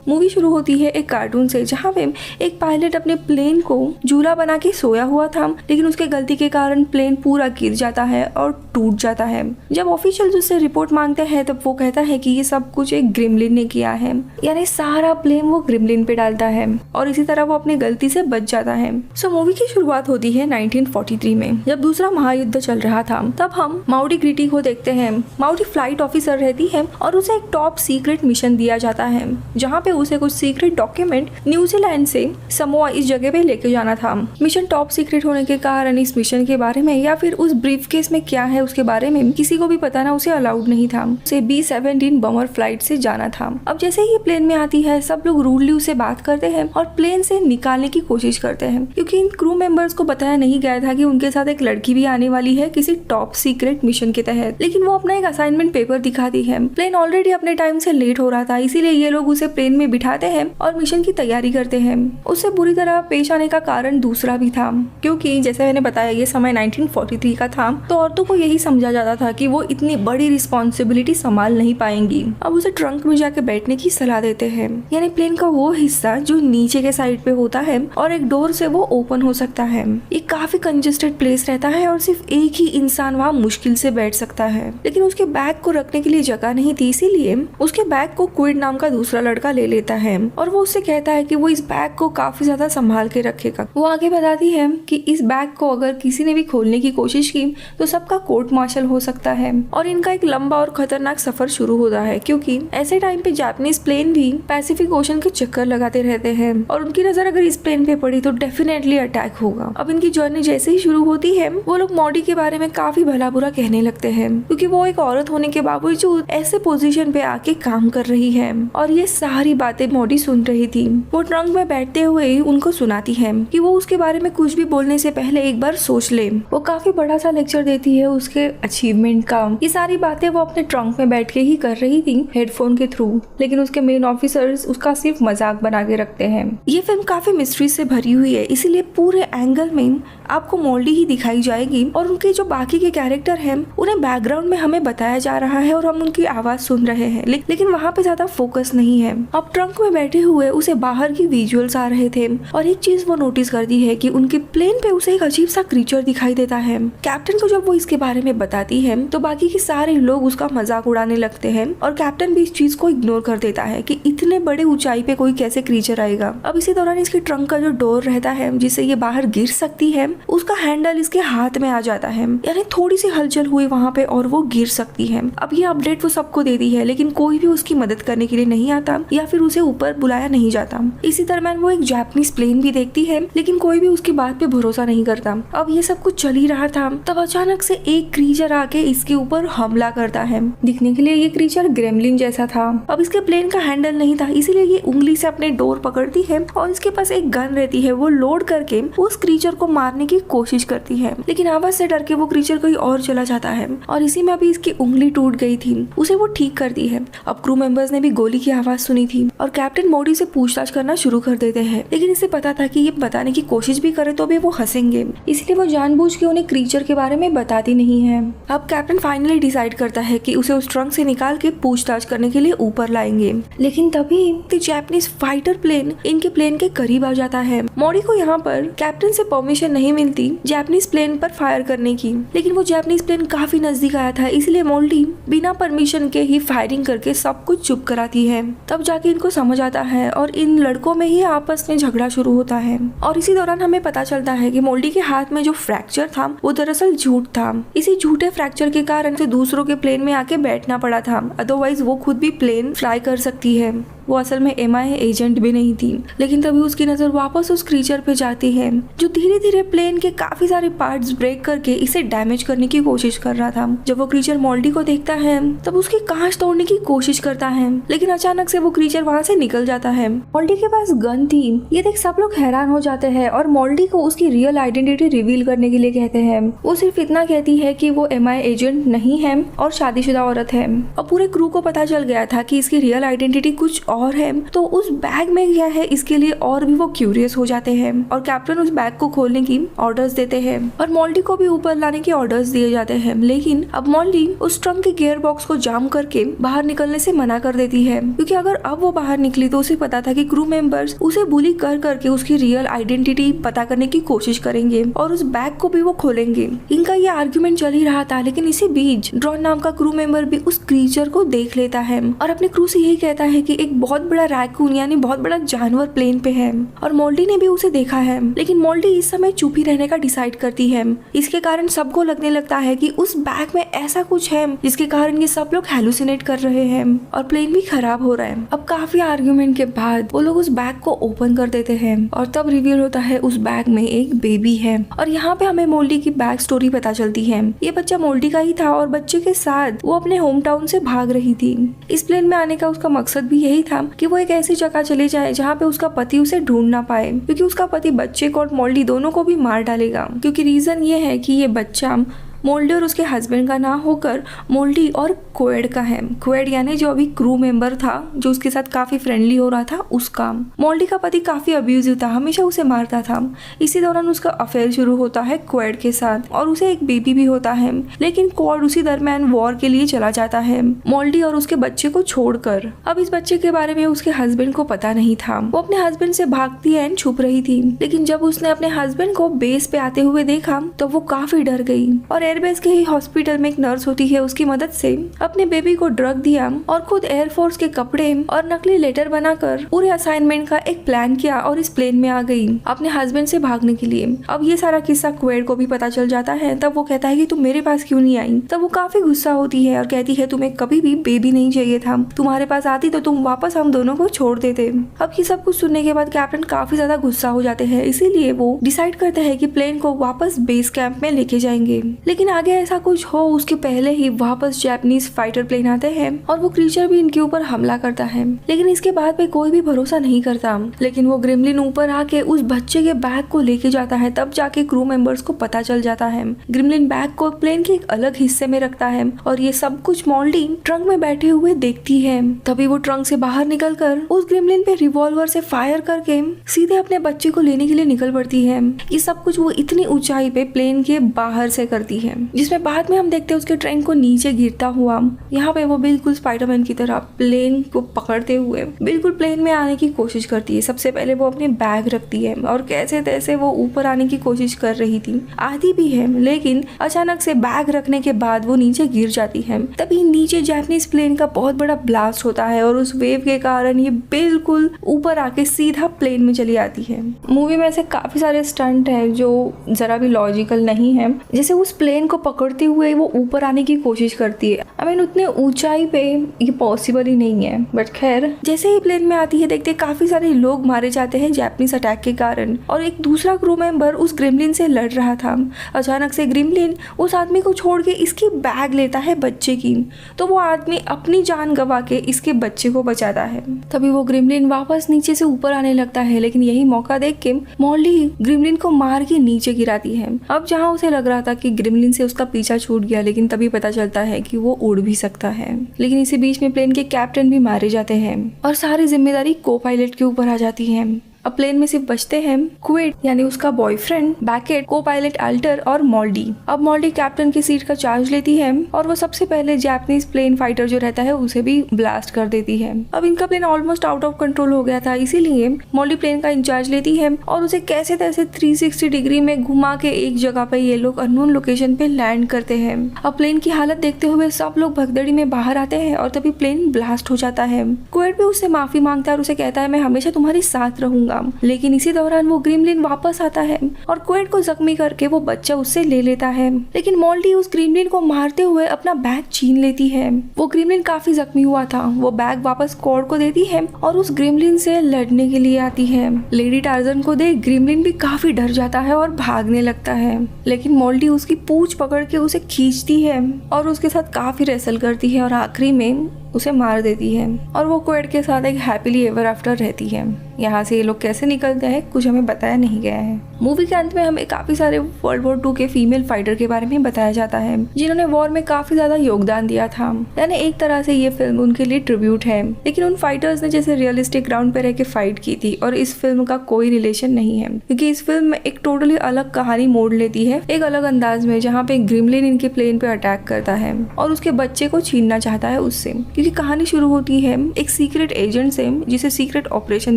Movie शुरू होती है एक कार्टून से, जहाँ पे एक पायलट अपने प्लेन को झूला बना के सोया हुआ था, लेकिन उसके गलती के कारण प्लेन पूरा गिर जाता है और टूट जाता है। जब ऑफिशियल उससे रिपोर्ट मांगते हैं तब वो कहता है कि ये सब कुछ एक ग्रिमलिन ने किया है, यानी सारा ब्लेम वो ग्रिमलिन पे डालता है और इसी तरह वो अपनी गलती से बच जाता है। सो मूवी की शुरुआत होती है 1943 में, जब दूसरा महायुद्ध चल रहा था। तब हम माउडी ग्रिटी को देखते हैं। माउडी फ्लाइट ऑफिसर रहती है और उसे एक टॉप सीक्रेट मिशन दिया जाता है, जहाँ पे उसे कुछ सीक्रेट डॉक्यूमेंट न्यूजीलैंड से समोआ इस जगह पे लेके जाना था। मिशन टॉप सीक्रेट होने के कारण इस मिशन के बारे में या फिर उस ब्रीफकेस में क्या है उसके बारे में किसी को भी बताना उसे अलाउड नहीं था। उसे B-17 बमर फ्लाइट से जाना था। अब जैसे ही प्लेन में आती है, सब लोग रूडली उसे बात करते हैं और प्लेन से निकालने की कोशिश करते हैं, क्योंकि इन क्रू मेंबर्स को बताया नहीं गया था कि उनके साथ एक लड़की भी आने वाली है किसी टॉप सीक्रेट मिशन के तहत। लेकिन वो अपना एक असाइनमेंट पेपर दिखाती है। प्लेन ऑलरेडी अपने टाइम से लेट हो रहा था, इसीलिए ये लोग उसे प्लेन में बिठाते हैं और मिशन की तैयारी करते हैं। उससे बुरी तरह पेश आने का कारण दूसरा भी था, क्योंकि जैसे मैंने बताया ये समय 1943 का था, तो औरतों को यही समझा जाता था कि वो इतनी बड़ी रिस्पॉन्सिबिलिटी संभाल नहीं पाएंगी। अब उसे ट्रंक में जाके बैठने की सलाह देते हैं, यानी प्लेन का वो हिस्सा जो नीचे के साइड पे होता है और एक डोर से वो ओपन हो सकता है। ये काफी कंजेस्टेड प्लेस रहता है और सिर्फ एक ही इंसान वहाँ मुश्किल से बैठ सकता है, लेकिन उसके बैग को रखने के लिए जगह नहीं थी, इसीलिए उसके बैग को क्विड नाम का दूसरा लड़का ले लेता है और वो उससे कहता है कि वो इस बैग को काफी ज्यादा संभाल के रखेगा। वो आगे बताती है कि इस बैग को अगर किसी ने भी खोलने की कोशिश की तो सबका कोर्ट मार्शल हो सकता है और इनका एक लंबा और खतरनाक सफर शुरू होता है, क्योंकि ऐसे टाइम पे जापानीज प्लेन भी पैसिफिक ओशन के चक्कर लगाते रहते हैं और उनकी नजर अगर इस प्लेन पे पड़ी तो डेफिनेटली अटैक होगा। अब इनकी जर्नी जैसे ही शुरू होती है, वो लोग मॉडी के बारे में काफी भला बुरा कहने लगते हैं, क्योंकि वो एक औरत होने के बावजूद ऐसे पोजीशन पे आके काम कर रही है। और ये सारी बातें मॉडी सुन रही थी। वो ट्रंक में बैठते हुए उनको सुनाती है कि वो उसके बारे में कुछ भी बोलने से पहले एक बार सोच ले। वो काफी बड़ा सा लेक्चर देती है उसके अचीवमेंट का। ये सारी बातें वो अपने ट्रंक में बैठ के ही कर रही थी हेडफोन के थ्रू, लेकिन उसके मेन ऑफिसर्स उसका सिर्फ मजाक बना के रखते हैं। ये फिल्म काफी मिस्ट्री से भरी हुई है, इसीलिए पूरे एंगल में आपको मोल्डी ही दिखाई जाएगी और उनके जो बाकी के कैरेक्टर हैं उन्हें बैकग्राउंड में हमें बताया जा रहा है और हम उनकी आवाज सुन रहे हैं, लेकिन वहाँ पे ज्यादा फोकस नहीं है। अब ट्रंक में बैठे हुए उसे बाहर की विजुअल्स आ रहे थे और एक चीज वो नोटिस करती है कि उनके प्लेन पे उसे एक अजीब सा क्रीचर दिखाई देता है। कैप्टन को जब वो इसके बारे में बताती है तो बाकी के सारे लोग उसका मजाक उड़ाने लगते हैं और कैप्टन भी इस चीज को इग्नोर कर देता है कि इतने बड़े ऊंचाई पे कोई कैसे क्रीचर आएगा। अब इसी दौरान इसके ट्रंक का जो डोर रहता है जिससे ये बाहर गिर सकती है, उसका हैंडल इसके हाथ में आ जाता है, यानी थोड़ी सी हलचल हुई वहाँ पे और वो गिर सकती है। अब ये अपडेट वो सबको देती है, लेकिन कोई भी उसकी मदद करने के लिए नहीं आता या फिर उसे ऊपर बुलाया नहीं जाता। इसी दरम्यान वो एक जापानीज प्लेन भी देखती है, लेकिन कोई भी उसकी बात पे भरोसा नहीं करता। अब ये सब कुछ चल ही रहा था, तब अचानक से एक क्रीचर आके इसके ऊपर हमला करता है। दिखने के लिए ये क्रीचर ग्रेमलिन जैसा था। अब इसके प्लेन का हैंडल नहीं था, इसीलिए ये उंगली से अपने डोर पकड़ती है और इसके पास एक गन रहती है। वो लोड करके उस क्रीचर को मारने की कोशिश करती है, लेकिन आवाज से डर के वो क्रीचर कहीं और चला जाता है और इसी में अभी इसकी उंगली टूट गई थी, उसे वो ठीक करती है। अब क्रू मेंबर्स ने भी गोली की आवाज सुनी थी और कैप्टन मोडी से पूछताछ करना शुरू कर देते हैं, लेकिन इसे पता था कि ये बताने की कोशिश भी करे तो भी वो हंसेंगे, इसलिए वो जानबूझ के उन्हें क्रीचर के बारे में बताती नहीं है। अब कैप्टन फाइनली डिसाइड करता है कि उसे उस ट्रंक से निकाल के पूछताछ करने के लिए ऊपर लाएंगे, लेकिन तभी जापानीज फाइटर प्लेन इनके प्लेन के करीब आ जाता है। मोडी को यहाँ पर कैप्टन से परमिशन नहीं मिलती जापानीज प्लेन पर फायर करने की, लेकिन वो जापानीज प्लेन काफी नजदीक आया था, इसलिए मोल्डी बिना परमिशन के ही फायरिंग करके सब कुछ चुप कराती है। तब जाके इनको समझ आता है और इन लड़कों में ही आपस में झगड़ा शुरू होता है। और इसी दौरान हमें पता चलता है कि मोल्डी के हाथ में जो फ्रैक्चर था वो दरअसल झूठ था। इसी झूठे फ्रैक्चर के कारण से दूसरों के प्लेन में आके बैठना पड़ा था, अदरवाइज वो खुद भी प्लेन फ्लाई कर सकती है। वो असल में MI एजेंट भी नहीं थी, लेकिन तभी उसकी नजर वापस उस क्रीचर पे जाती है जो धीरे धीरे प्लेन के काफी सारे पार्ट्स ब्रेक करके इसे डैमेज करने की कोशिश कर रहा था। जब वो क्रीचर मोल्डी को देखता है तब उसकी कांच तोड़ने की कोशिश करता है, लेकिन अचानक से वो क्रीचर वहाँ से निकल जाता है। मोल्डी के पास गन थी, ये देख सब लोग हैरान हो जाते हैं और मोल्डी को उसकी रियल आइडेंटिटी रिवील करने के लिए कहते हैं। वो सिर्फ इतना कहती है कि वो MI एजेंट नहीं है और शादीशुदा औरत है। और पूरे क्रू को पता चल गया था कि इसकी रियल आइडेंटिटी कुछ और है तो उस बैग में क्या है इसके लिए और भी वो क्यूरियस हो जाते हैं और कैप्टन उस बैग को खोलने की ऑर्डर्स देते हैं और मोल्डी को भी ऊपर लाने के ऑर्डर्स दिए जाते हैं। लेकिन अब मोल्डी उस ट्रंक के गियर बॉक्स को जाम करके बाहर निकलने से मना कर देती है, क्योंकि अगर अब वो बाहर निकली तो उसे पता था कि क्रू मेंबर्स उसे बुली कर करके उसकी रियल आइडेंटिटी पता करने की कोशिश करेंगे और उस बैग को भी वो खोलेंगे। इनका ये आर्ग्यूमेंट चल ही रहा था, लेकिन इसी बीच ड्रॉन नाम का क्रू मेंबर भी उस क्रीचर को देख लेता है और अपने क्रू से यही कहता है कि एक बहुत बड़ा रैकून यानी बहुत बड़ा जानवर प्लेन पे है और मोल्डी ने भी उसे देखा है। लेकिन मोल्डी इस समय चुप ही रहने का डिसाइड करती है। इसके कारण सबको लगने लगता है कि उस बैग में ऐसा कुछ है जिसके कारण ये सब लोग हेलुसिनेट कर रहे हैं और प्लेन भी खराब हो रहा है। अब काफी आर्ग्यूमेंट के बाद वो लोग उस बैग को ओपन कर देते हैं और तब रिवील होता है उस बैग में एक बेबी है और यहाँ पे हमें मोल्डी की बैक स्टोरी पता चलती है। ये बच्चा मोल्डी का ही था और बच्चे के साथ वो अपने होम टाउन से भाग रही थी। इस प्लेन में आने का उसका मकसद भी यही था कि वो एक ऐसी जगह चले जाए जहाँ पे उसका पति उसे ढूंढ ना पाए, क्योंकि उसका पति बच्चे को और मोल्डी दोनों को भी मार डालेगा। क्योंकि रीजन ये है कि ये बच्चा मोल्डी और उसके हस्बैंड का ना होकर मोल्डी और क्वेड का है। क्वेड यानी जो अभी क्रू मेंबर था जो उसके साथ काफी फ्रेंडली हो रहा था उसका। मोल्डी का पति काफी अब्यूजिव था, हमेशा उसे मारता था। इसी दौरान उसका अफेयर शुरू होता है क्वेड के साथ और उसे एक बेबी भी होता है। लेकिन क्वेड उसी दरमियान वॉर के लिए चला जाता है मोल्डी और उसके बच्चे को छोड़कर। अब इस बच्चे के बारे में उसके हस्बैंड को पता नहीं था। वो अपने हस्बैंड से भागती एंड छुप रही थी, लेकिन जब उसने अपने हस्बैंड को बेस पे आते हुए देखा तो वो काफी डर गई और एयरबेस के ही हॉस्पिटल में एक नर्स होती है, उसकी मदद से अपने बेबी को ड्रग दिया और खुद एयरफोर्स के कपड़े और नकली लेटर बनाकर पूरे असाइनमेंट का एक प्लान किया और इस प्लेन में आ गई अपने हस्बैंड से भागने के लिए। अब ये सारा किस्सा क्वेड को भी पता चल जाता है। तब वो कहता है कि तुम मेरे पास क्यों नहीं आई। तब वो काफी गुस्सा होती है और कहती है तुम्हें कभी भी बेबी नहीं चाहिए था, तुम्हारे पास आती तो तुम वापस हम दोनों को छोड़ देते। अब ये सब कुछ सुनने के बाद कैप्टन काफी ज्यादा गुस्सा हो जाते हैं, इसीलिए वो डिसाइड करते हैं कि प्लेन को वापस बेस कैंप में लेके जाएंगे। लेकिन आगे ऐसा कुछ हो उसके पहले ही वापस जापानीज फाइटर प्लेन आते हैं और वो क्रीचर भी इनके ऊपर हमला करता है। लेकिन इसके बाद पे कोई भी भरोसा नहीं करता। लेकिन वो ग्रिमलिन ऊपर आके उस बच्चे के बैग को लेके जाता है, तब जाके क्रू मेंबर्स को पता चल जाता है। ग्रिमलिन बैग को प्लेन के एक अलग हिस्से में रखता है और ये सब कुछ मोल्डी ट्रंक में बैठे हुए देखती है। तभी वो ट्रंक से बाहर निकलकर उस ग्रिमलिन पे रिवॉल्वर से फायर करके सीधे अपने बच्चे को लेने के लिए निकल पड़ती है। ये सब कुछ वो इतनी ऊंचाई पे प्लेन के बाहर से करती है, जिसमें बाद में हम देखते हैं उसके ट्रेन को नीचे गिरता हुआ। यहाँ पे वो बिल्कुल स्पाइडरमैन की तरह प्लेन को पकड़ते हुए बिल्कुल प्लेन में आने की कोशिश करती है। सबसे पहले वो अपने बैग रखती है और कैसे तैसे वो ऊपर आने की कोशिश कर रही थी, आती भी है, लेकिन अचानक से बैग रखने के बाद वो नीचे गिर जाती है। तभी नीचे जापानीज प्लेन का बहुत बड़ा ब्लास्ट होता है और उस वेव के कारण ये बिल्कुल ऊपर आके सीधा प्लेन में चली आती है। मूवी में ऐसे काफी सारे स्टंट है जो जरा भी लॉजिकल नहीं है, जैसे उस प्लेन को पकड़ते हुए वो ऊपर आने की कोशिश करती है। आई मीन उतने ऊंचाई पे ये पॉसिबल ही नहीं है, बट खैर जैसे ही प्लेन में आती है देखते काफी सारे लोग मारे जाते हैं जापानीज अटैक के कारण और एक दूसरा क्रू मेंबर उस ग्रिमलिन से लड़ रहा था। अचानक से ग्रिमलिन उस आदमी को छोड़ के इसकी बैग लेता है बच्चे की, तो वो आदमी अपनी जान गवा के इसके बच्चे को बचाता है। तभी वो ग्रिमलिन वापस नीचे से ऊपर आने लगता है, लेकिन यही मौका देख के मोल्डी ग्रिमलिन को मार के नीचे गिराती है। अब जहाँ उसे लग रहा था कि ग्रिमलिन से उसका पीछा छूट गया, लेकिन तभी पता चलता है कि वो उड़ भी सकता है। लेकिन इसी बीच में प्लेन के कैप्टन भी मारे जाते हैं और सारी जिम्मेदारी को पायलट के ऊपर आ जाती है। अब प्लेन में सिर्फ बचते हैं क्विड यानी उसका बॉयफ्रेंड, बैकेट, को पायलट अल्टर और मोल्डी। अब मोल्डी कैप्टन की सीट का चार्ज लेती है और वो सबसे पहले जापानीज प्लेन फाइटर जो रहता है उसे भी ब्लास्ट कर देती है। अब इनका plane almost out of control हो गया था, इसीलिए मोल्डी प्लेन का इंचार्ज लेती है और उसे कैसे तैसे 360 डिग्री में घुमा के एक जगह पे ये लोग अननोन लोकेशन पे लैंड करते हैं। अब प्लेन की हालत देखते हुए सब लोग भगदड़ी में बाहर आते हैं और तभी प्लेन ब्लास्ट हो जाता है। क्विड भी उससे माफी मांगता है और उसे कहता है मैं हमेशा तुम्हारे साथ रहूंगा। लेकिन इसी दौरान वो ग्रिमलिन वापस आता है और क्वेड को जख्मी करके वो बच्चा उससे ले लेता है। लेकिन मोल्डी उस ग्रिमलिन को मारते हुए अपना बैग छीन लेती है। वो ग्रिमलिन काफी जख्मी हुआ था, वो बैग वापस क्वेड को देती है और उस ग्रिमलिन से लड़ने के लिए आती है। लेडी टार्जन को देख ग्रिमलिन भी काफी डर जाता है और भागने लगता है, लेकिन मोल्डी उसकी पूंछ पकड़ के उसे खींचती है और उसके साथ काफी रेसल करती है और आखिरी में उसे मार देती है और वो क्वेड के साथ एक हैप्पीली एवर आफ्टर रहती है। यहाँ से ये लोग कैसे निकलते हैं कुछ हमें बताया नहीं गया है। मूवी के अंत में हमें काफी सारे वर्ल्ड वॉर 2 के फीमेल फाइटर के बारे में बताया जाता है जिन्होंने वॉर में काफी ज्यादा योगदान दिया था। यानी एक तरह से ये फिल्म उनके लिए ट्रिब्यूट है, लेकिन उन फाइटर्स ने जैसे रियलिस्टिक ग्राउंड पे रह के फाइट की थी और इस फिल्म का कोई रिलेशन नहीं है, क्योंकि इस फिल्म में एक टोटली अलग कहानी मोड़ लेती है एक अलग अंदाज में, जहाँ पे ग्रिमलिन इनके प्लेन पे अटैक करता है और उसके बच्चे को छीनना चाहता है उससे। क्योंकि कहानी शुरू होती है एक सीक्रेट एजेंट से जिसे सीक्रेट ऑपरेशन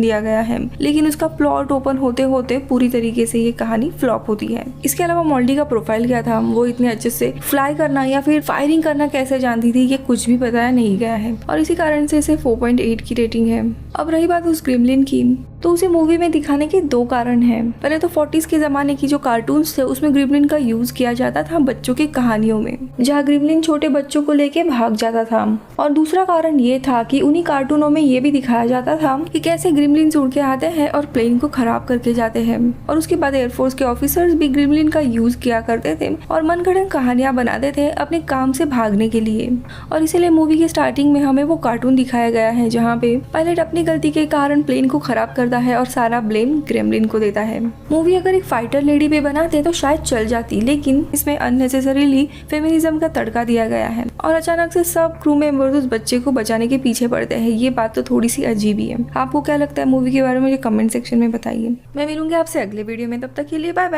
दिया गया है, लेकिन उसका प्लॉट ओपन होते होते पूरी तरीके से ये कहानी फ्लॉप होती है। इसके अलावा मॉल्डी का प्रोफाइल क्या था, वो इतने अच्छे से फ्लाई करना या फिर फायरिंग करना कैसे जानती थी, ये कुछ भी बताया नहीं गया है और इसी कारण से इसे 4.8 की रेटिंग है। अब रही बात उस ग्रिमलिन की, तो उसे मूवी में दिखाने के 2 कारण हैं। पहले तो 40s के जमाने की जो कार्टून्स थे उसमें ग्रिमलिन का यूज किया जाता था बच्चों की कहानियों में, जहाँ ग्रिमलिन छोटे बच्चों को लेके भाग जाता था। और दूसरा कारण ये था कि उन्हीं कार्टूनों में ये भी दिखाया जाता था कि कैसे ग्रिमलिन उड़ के आते हैं और प्लेन को खराब करके जाते हैं। और उसके बाद एयरफोर्स के ऑफिसर्स भी ग्रिमलिन का यूज किया करते थे और मनगढ़ंत कहानियां बनाते थे अपने काम से भागने के लिए। और इसीलिए मूवी के स्टार्टिंग में हमें वो कार्टून दिखाया गया है जहाँ पे पायलट अपनी गलती के कारण प्लेन को खराब करता है और सारा ब्लेम ग्रिमलिन को देता है। मूवी अगर एक फाइटर लेडी पे बनाते तो शायद चल जाती, लेकिन इसमें अननेसेसरीली फेमिनिज्म का तड़का दिया गया है और अचानक से सब क्रू मेंबर्स उस बच्चे को बचाने के पीछे पड़ते हैं। ये बात तो थोड़ी सी अजीब ही है। आपको क्या लगता है मूवी के बारे में मुझे कमेंट सेक्शन में बताइए। मैं मिलूंगी आपसे अगले वीडियो में, तब तक के लिए बाय बाय।